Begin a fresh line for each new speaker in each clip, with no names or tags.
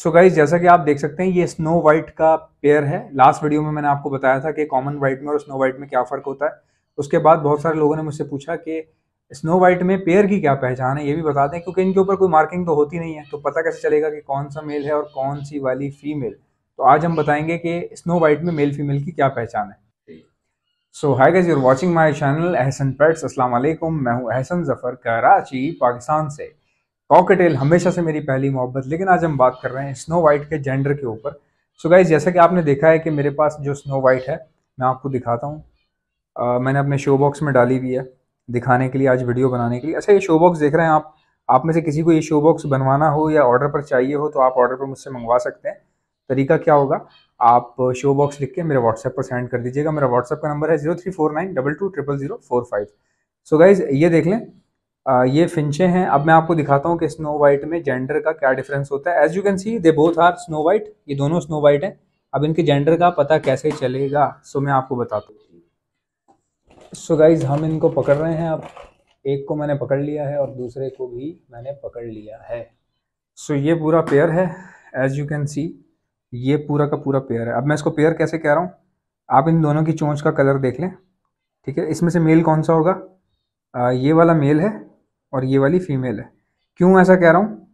So guys जैसा कि आप देख सकते हैं ये स्नो वाइट का पेयर है। लास्ट वीडियो में मैंने आपको बताया था कि कॉमन वाइट में और स्नो वाइट में क्या फ़र्क होता है। उसके बाद बहुत सारे लोगों ने मुझसे पूछा कि स्नो वाइट में पेयर की क्या पहचान है, ये भी बता दें, क्योंकि इनके ऊपर कोई मार्किंग तो होती नहीं है, तो पता कैसे चलेगा कि कौन सा मेल है और कौन सी वाली फीमेल। तो आज हम बताएंगे कि स्नो वाइट में मेल फीमेल की क्या पहचान है। So hi guys, you are watching my channel Ahsan pets. अस्सलाम वालेकुम, मैं हूं अहसन जफर, कराची पाकिस्तान से। कॉकटेल हमेशा से मेरी पहली मोहब्बत, लेकिन आज हम बात कर रहे हैं स्नो वाइट के जेंडर के ऊपर। सो गाइस जैसा कि आपने देखा है कि मेरे पास जो स्नो वाइट है, मैं आपको दिखाता हूँ। मैंने अपने शो बॉक्स में डाली हुई है दिखाने के लिए, आज वीडियो बनाने के लिए। अच्छा, ये शो बॉक्स देख रहे हैं आप में से किसी को ये शो बॉक्स बनवाना हो या ऑर्डर पर चाहिए हो तो आप ऑर्डर पर मुझसे मंगवा सकते हैं। तरीका क्या होगा, आप शो बॉक्स लिख के मेरे व्हाट्सएप पर सेंड कर दीजिएगा। मेरा व्हाट्सएप का नंबर है 0349220005। सो गाइज ये देख लें, ये फिंचे हैं। अब मैं आपको दिखाता हूँ कि स्नो वाइट में जेंडर का क्या डिफरेंस होता है। As you can see they both are snow white, ये दोनों स्नो वाइट हैं। अब इनके जेंडर का पता कैसे चलेगा, सो मैं आपको बताता हूँ। सो गाइज हम इनको पकड़ रहे हैं। अब एक को मैंने पकड़ लिया है और दूसरे को भी मैंने पकड़ लिया है। सो ये पूरा पेयर है, एज यू कैन सी ये पूरा का पूरा पेयर है। अब मैं इसको पेयर कैसे कह रहा हूँ, आप इन दोनों की चोंच का कलर देख लें, ठीक है। इसमें से मेल कौन सा होगा, ये वाला मेल है और ये वाली फीमेल है। क्यों ऐसा कह रहा हूँ,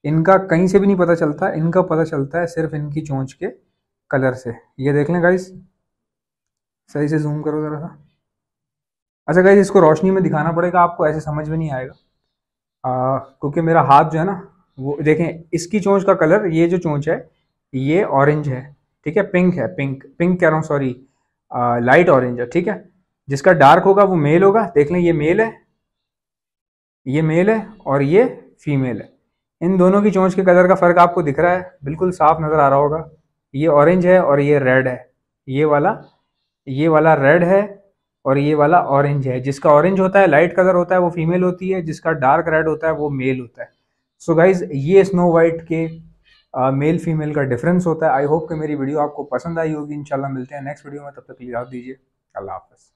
इनका कहीं से भी नहीं पता चलता, इनका पता चलता है सिर्फ इनकी चोंच के कलर से। ये देख लें गाइस, सही से जूम करो ज़रा सा। अच्छा गाइस, इसको रोशनी में दिखाना पड़ेगा, आपको ऐसे समझ में नहीं आएगा, क्योंकि मेरा हाथ जो है ना, वो देखें, इसकी चोंच का कलर, ये जो चोंच है ये ऑरेंज है, ठीक है, पिंक है, पिंक पिंक कह रहा हूँ, सॉरी, लाइट ऑरेंज है, ठीक है। जिसका डार्क होगा वो मेल होगा। देख लें, ये मेल है, ये मेल है और ये फीमेल है। इन दोनों की चोंच के कलर का फ़र्क आपको दिख रहा है, बिल्कुल साफ नज़र आ रहा होगा। ये ऑरेंज है और ये रेड है। ये वाला रेड है और ये वाला ऑरेंज है। जिसका ऑरेंज होता है, लाइट कलर होता है, वो फीमेल होती है। जिसका डार्क रेड होता है वो मेल होता है। सो गाइज ये स्नो वाइट के मेल फीमेल का डिफरेंस होता है। आई होप कि मेरी वीडियो आपको पसंद आई होगी। इंशाल्लाह मिलते हैं नेक्स्ट वीडियो में, तब तक के लिए इजाज़त दीजिए। अल्लाह हाफ़िज़।